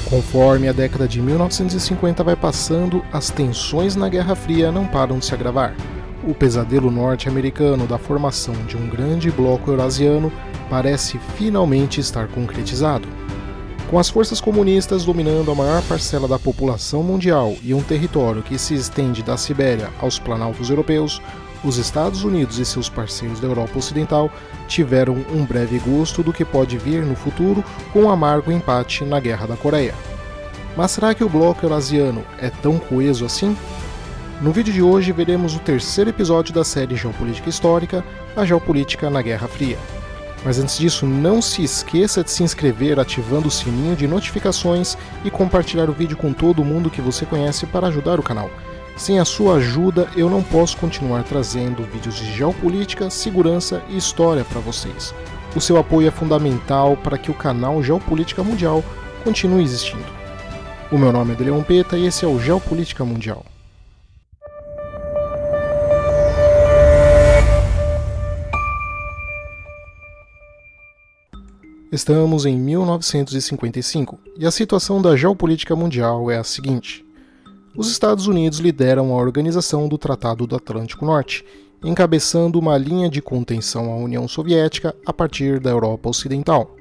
Conforme a década de 1950 vai passando, as tensões na Guerra Fria não param de se agravar. O pesadelo norte-americano da formação de um grande bloco eurasiano parece finalmente estar concretizado. Com as forças comunistas dominando a maior parcela da população mundial e um território que se estende da Sibéria aos planaltos europeus, os Estados Unidos e seus parceiros da Europa Ocidental tiveram um breve gosto do que pode vir no futuro com um amargo empate na Guerra da Coreia. Mas será que o bloco eurasiano é tão coeso assim? No vídeo de hoje veremos o terceiro episódio da série Geopolítica Histórica, a Geopolítica na Guerra Fria. Mas antes disso, não se esqueça de se inscrever ativando o sininho de notificações e compartilhar o vídeo com todo mundo que você conhece para ajudar o canal. Sem a sua ajuda, eu não posso continuar trazendo vídeos de geopolítica, segurança e história para vocês. O seu apoio é fundamental para que o canal Geopolítica Mundial continue existindo. O meu nome é Deleon Peta e esse é o Geopolítica Mundial. Estamos em 1955 e a situação da geopolítica mundial é a seguinte. Os Estados Unidos lideram a organização do Tratado do Atlântico Norte, encabeçando uma linha de contenção à União Soviética a partir da Europa Ocidental.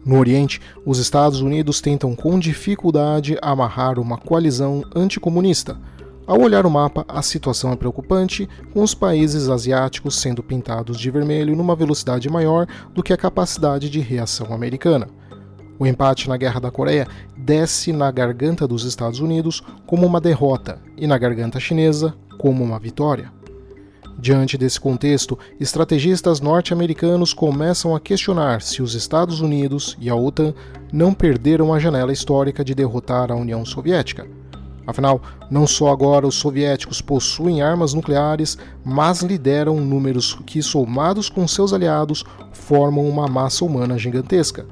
No Oriente, os Estados Unidos tentam com dificuldade amarrar uma coalizão anticomunista. Ao olhar o mapa, a situação é preocupante, com os países asiáticos sendo pintados de vermelho numa velocidade maior do que a capacidade de reação americana. O empate na Guerra da Coreia desce na garganta dos Estados Unidos como uma derrota e na garganta chinesa como uma vitória. Diante desse contexto, estrategistas norte-americanos começam a questionar se os Estados Unidos e a OTAN não perderam a janela histórica de derrotar a União Soviética. Afinal, não só agora os soviéticos possuem armas nucleares, mas lideram números que, somados com seus aliados, formam uma massa humana gigantesca.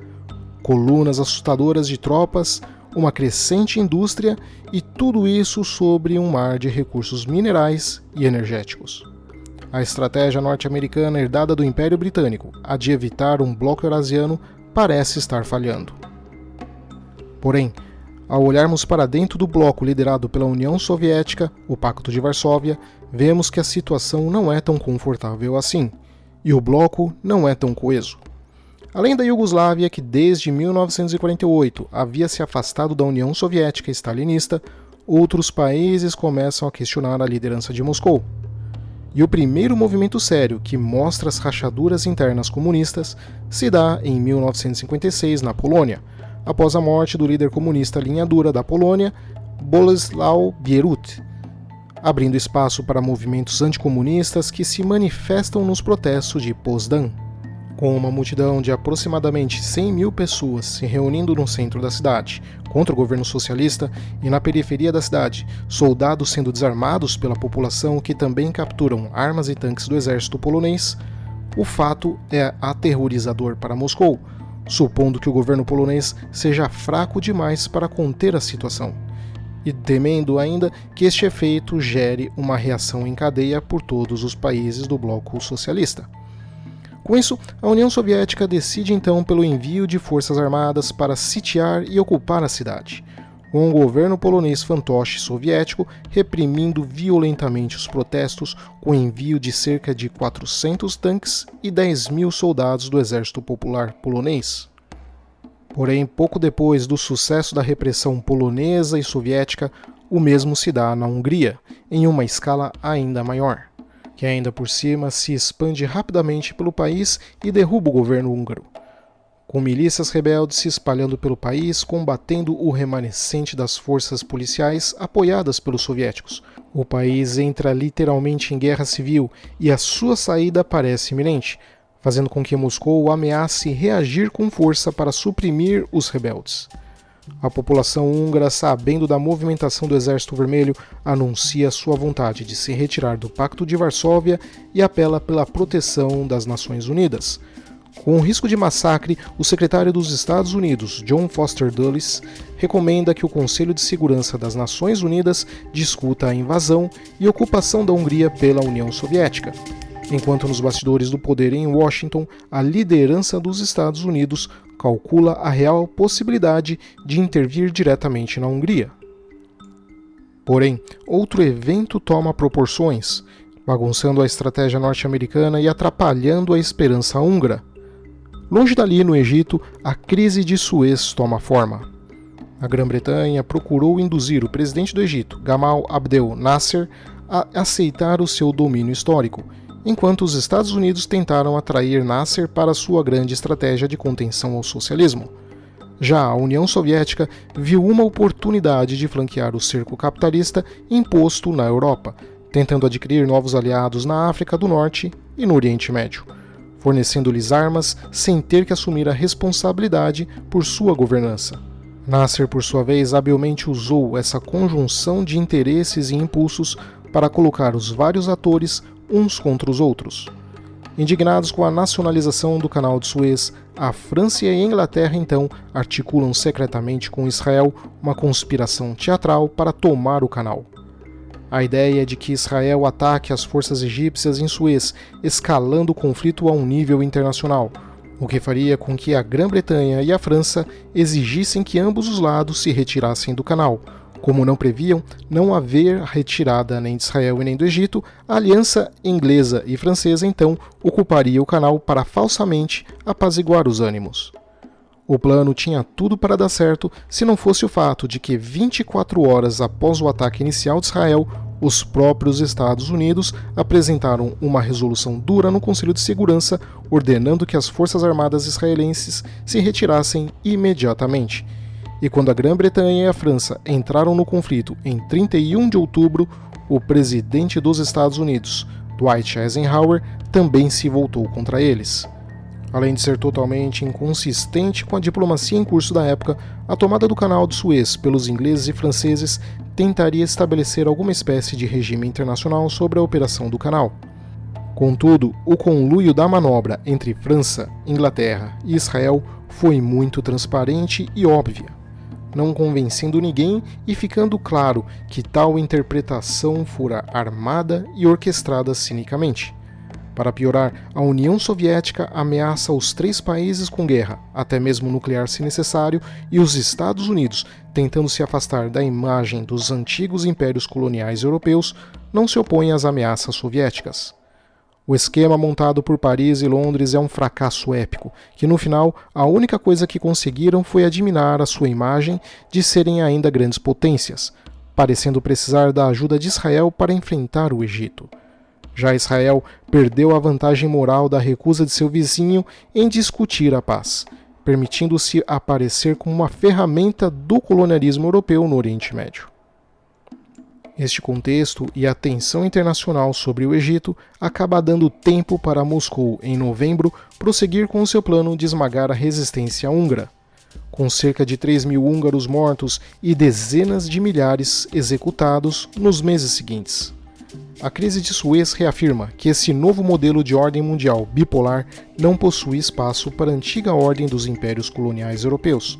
Colunas assustadoras de tropas, uma crescente indústria e tudo isso sobre um mar de recursos minerais e energéticos. A estratégia norte-americana herdada do Império Britânico, a de evitar um bloco eurasiano, parece estar falhando. Porém, ao olharmos para dentro do bloco liderado pela União Soviética, o Pacto de Varsóvia, vemos que a situação não é tão confortável assim, e o bloco não é tão coeso. Além da Iugoslávia, que desde 1948 havia se afastado da União Soviética stalinista, outros países começam a questionar a liderança de Moscou. E o primeiro movimento sério que mostra as rachaduras internas comunistas se dá em 1956 na Polônia, após a morte do líder comunista linha dura da Polônia, Bolesław Bierut, abrindo espaço para movimentos anticomunistas que se manifestam nos protestos de Poznań. Com uma multidão de aproximadamente 100 mil pessoas se reunindo no centro da cidade contra o governo socialista e na periferia da cidade, soldados sendo desarmados pela população que também capturam armas e tanques do exército polonês, o fato é aterrorizador para Moscou, supondo que o governo polonês seja fraco demais para conter a situação, e temendo ainda que este efeito gere uma reação em cadeia por todos os países do bloco socialista. Com isso, a União Soviética decide então pelo envio de forças armadas para sitiar e ocupar a cidade, com o governo polonês fantoche soviético reprimindo violentamente os protestos com o envio de cerca de 400 tanques e 10 mil soldados do Exército Popular Polonês. Porém, pouco depois do sucesso da repressão polonesa e soviética, o mesmo se dá na Hungria, em uma escala ainda maior, que ainda por cima se expande rapidamente pelo país e derruba o governo húngaro, com milícias rebeldes se espalhando pelo país, combatendo o remanescente das forças policiais apoiadas pelos soviéticos. O país entra literalmente em guerra civil e a sua saída parece iminente, fazendo com que Moscou ameace reagir com força para suprimir os rebeldes. A população húngara, sabendo da movimentação do Exército Vermelho, anuncia sua vontade de se retirar do Pacto de Varsóvia e apela pela proteção das Nações Unidas. Com o risco de massacre, o secretário dos Estados Unidos, John Foster Dulles, recomenda que o Conselho de Segurança das Nações Unidas discuta a invasão e ocupação da Hungria pela União Soviética. Enquanto nos bastidores do poder em Washington, a liderança dos Estados Unidos calcula a real possibilidade de intervir diretamente na Hungria. Porém, outro evento toma proporções, bagunçando a estratégia norte-americana e atrapalhando a esperança húngara. Longe dali, no Egito, a crise de Suez toma forma. A Grã-Bretanha procurou induzir o presidente do Egito, Gamal Abdel Nasser, a aceitar o seu domínio histórico, enquanto os Estados Unidos tentaram atrair Nasser para sua grande estratégia de contenção ao socialismo. Já a União Soviética viu uma oportunidade de flanquear o cerco capitalista imposto na Europa, tentando adquirir novos aliados na África do Norte e no Oriente Médio, fornecendo-lhes armas sem ter que assumir a responsabilidade por sua governança. Nasser, por sua vez, habilmente usou essa conjunção de interesses e impulsos para colocar os vários atores uns contra os outros. Indignados com a nacionalização do Canal de Suez, a França e a Inglaterra então articulam secretamente com Israel uma conspiração teatral para tomar o canal. A ideia é de que Israel ataque as forças egípcias em Suez, escalando o conflito a um nível internacional, o que faria com que a Grã-Bretanha e a França exigissem que ambos os lados se retirassem do canal. Como não previam não haver retirada nem de Israel e nem do Egito, a aliança inglesa e francesa então ocuparia o canal para falsamente apaziguar os ânimos. O plano tinha tudo para dar certo se não fosse o fato de que 24 horas após o ataque inicial de Israel, os próprios Estados Unidos apresentaram uma resolução dura no Conselho de Segurança ordenando que as forças armadas israelenses se retirassem imediatamente. E quando a Grã-Bretanha e a França entraram no conflito em 31 de outubro, o presidente dos Estados Unidos, Dwight Eisenhower, também se voltou contra eles. Além de ser totalmente inconsistente com a diplomacia em curso da época, a tomada do Canal de Suez pelos ingleses e franceses tentaria estabelecer alguma espécie de regime internacional sobre a operação do canal. Contudo, o conluio da manobra entre França, Inglaterra e Israel foi muito transparente e óbvia, não convencendo ninguém e ficando claro que tal interpretação fora armada e orquestrada cinicamente. Para piorar, a União Soviética ameaça os três países com guerra, até mesmo nuclear se necessário, e os Estados Unidos, tentando se afastar da imagem dos antigos impérios coloniais europeus, não se opõem às ameaças soviéticas. O esquema montado por Paris e Londres é um fracasso épico, que no final a única coisa que conseguiram foi admirar a sua imagem de serem ainda grandes potências, parecendo precisar da ajuda de Israel para enfrentar o Egito. Já Israel perdeu a vantagem moral da recusa de seu vizinho em discutir a paz, permitindo-se aparecer como uma ferramenta do colonialismo europeu no Oriente Médio. Este contexto e a tensão internacional sobre o Egito acaba dando tempo para Moscou, em novembro, prosseguir com seu plano de esmagar a resistência húngara. Com cerca de 3.000 húngaros mortos e dezenas de milhares executados nos meses seguintes. A crise de Suez reafirma que esse novo modelo de ordem mundial bipolar não possui espaço para a antiga ordem dos impérios coloniais europeus.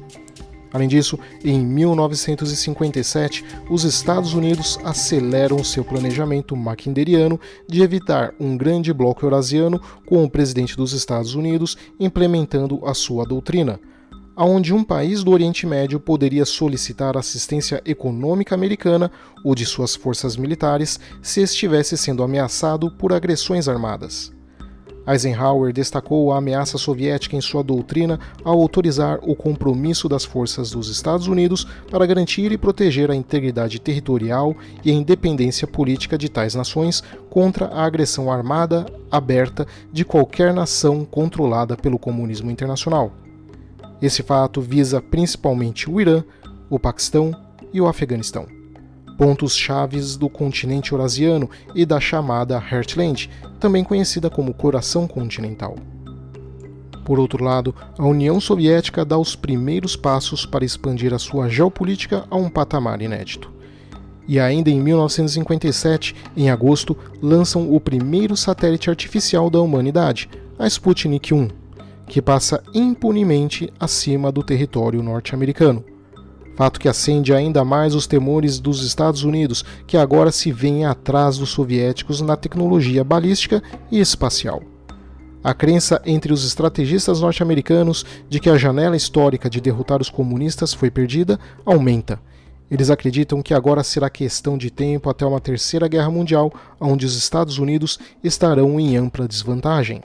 Além disso, em 1957, os Estados Unidos aceleram seu planejamento mackinderiano de evitar um grande bloco eurasiano com o presidente dos Estados Unidos implementando a sua doutrina, onde um país do Oriente Médio poderia solicitar assistência econômica americana ou de suas forças militares se estivesse sendo ameaçado por agressões armadas. Eisenhower destacou a ameaça soviética em sua doutrina ao autorizar o compromisso das forças dos Estados Unidos para garantir e proteger a integridade territorial e a independência política de tais nações contra a agressão armada aberta de qualquer nação controlada pelo comunismo internacional. Esse fato visa principalmente o Irã, o Paquistão e o Afeganistão, pontos chaves do continente eurasiano e da chamada Heartland, também conhecida como Coração Continental. Por outro lado, a União Soviética dá os primeiros passos para expandir a sua geopolítica a um patamar inédito. E ainda em 1957, em agosto, lançam o primeiro satélite artificial da humanidade, a Sputnik 1, que passa impunemente acima do território norte-americano. Fato que acende ainda mais os temores dos Estados Unidos, que agora se veem atrás dos soviéticos na tecnologia balística e espacial. A crença entre os estrategistas norte-americanos de que a janela histórica de derrotar os comunistas foi perdida aumenta. Eles acreditam que agora será questão de tempo até uma terceira guerra mundial, onde os Estados Unidos estarão em ampla desvantagem.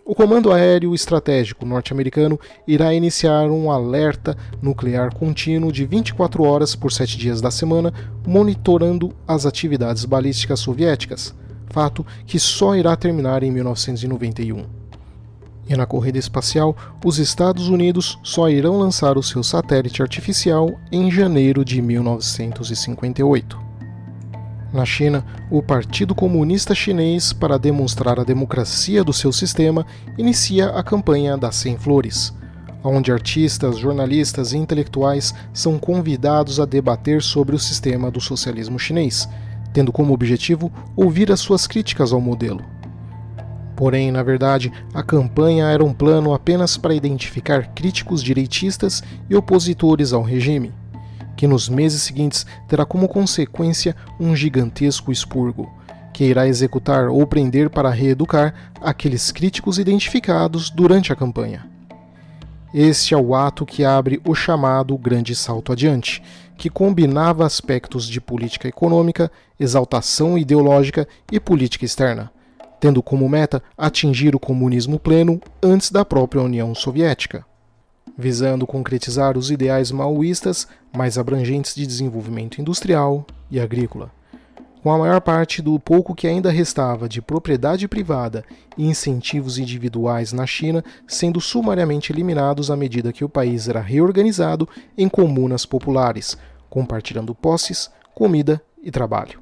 O Comando Aéreo Estratégico norte-americano irá iniciar um alerta nuclear contínuo de 24 horas por 7 dias da semana, monitorando as atividades balísticas soviéticas, fato que só irá terminar em 1991. E na corrida espacial, os Estados Unidos só irão lançar o seu satélite artificial em janeiro de 1958. Na China, o Partido Comunista Chinês, para demonstrar a democracia do seu sistema, inicia a campanha das 100 Flores, onde artistas, jornalistas e intelectuais são convidados a debater sobre o sistema do socialismo chinês, tendo como objetivo ouvir as suas críticas ao modelo. Porém, na verdade, a campanha era um plano apenas para identificar críticos direitistas e opositores ao regime, que nos meses seguintes terá como consequência um gigantesco expurgo, que irá executar ou prender para reeducar aqueles críticos identificados durante a campanha. Este é o ato que abre o chamado Grande Salto Adiante, que combinava aspectos de política econômica, exaltação ideológica e política externa, tendo como meta atingir o comunismo pleno antes da própria União Soviética, visando concretizar os ideais maoístas mais abrangentes de desenvolvimento industrial e agrícola. Com a maior parte do pouco que ainda restava de propriedade privada e incentivos individuais na China sendo sumariamente eliminados à medida que o país era reorganizado em comunas populares, compartilhando posses, comida e trabalho.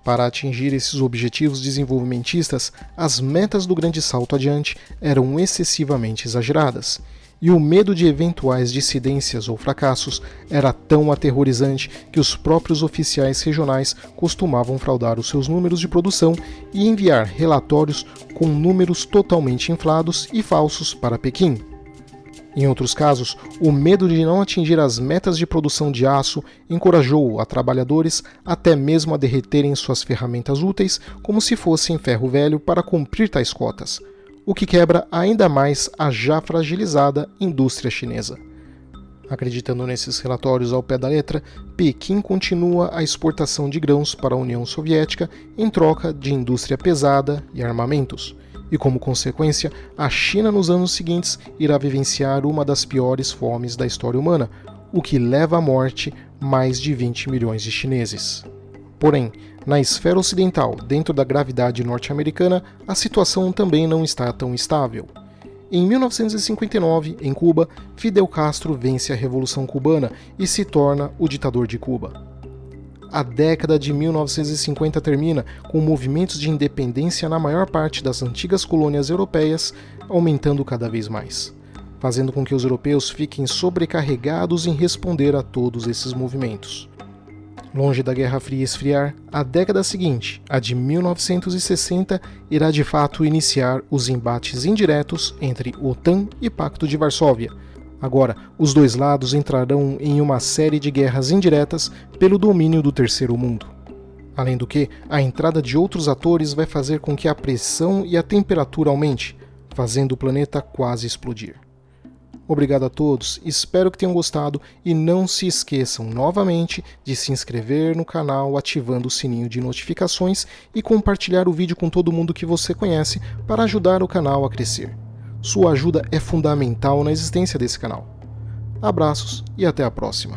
Para atingir esses objetivos desenvolvimentistas, as metas do Grande Salto Adiante eram excessivamente exageradas, e o medo de eventuais dissidências ou fracassos era tão aterrorizante que os próprios oficiais regionais costumavam fraudar os seus números de produção e enviar relatórios com números totalmente inflados e falsos para Pequim. Em outros casos, o medo de não atingir as metas de produção de aço encorajou a trabalhadores até mesmo a derreterem suas ferramentas úteis como se fossem ferro velho para cumprir tais cotas, o que quebra ainda mais a já fragilizada indústria chinesa. Acreditando nesses relatórios ao pé da letra, Pequim continua a exportação de grãos para a União Soviética em troca de indústria pesada e armamentos. E como consequência, a China nos anos seguintes irá vivenciar uma das piores fomes da história humana, o que leva à morte mais de 20 milhões de chineses. Porém, na esfera ocidental, dentro da gravidade norte-americana, a situação também não está tão estável. Em 1959, em Cuba, Fidel Castro vence a Revolução Cubana e se torna o ditador de Cuba. A década de 1950 termina com movimentos de independência na maior parte das antigas colônias europeias, aumentando cada vez mais, fazendo com que os europeus fiquem sobrecarregados em responder a todos esses movimentos. Longe da Guerra Fria esfriar, a década seguinte, a de 1960, irá de fato iniciar os embates indiretos entre OTAN e Pacto de Varsóvia. Agora, os dois lados entrarão em uma série de guerras indiretas pelo domínio do terceiro mundo. Além do que, a entrada de outros atores vai fazer com que a pressão e a temperatura aumente, fazendo o planeta quase explodir. Obrigado a todos, espero que tenham gostado e não se esqueçam novamente de se inscrever no canal ativando o sininho de notificações e compartilhar o vídeo com todo mundo que você conhece para ajudar o canal a crescer. Sua ajuda é fundamental na existência desse canal. Abraços e até a próxima.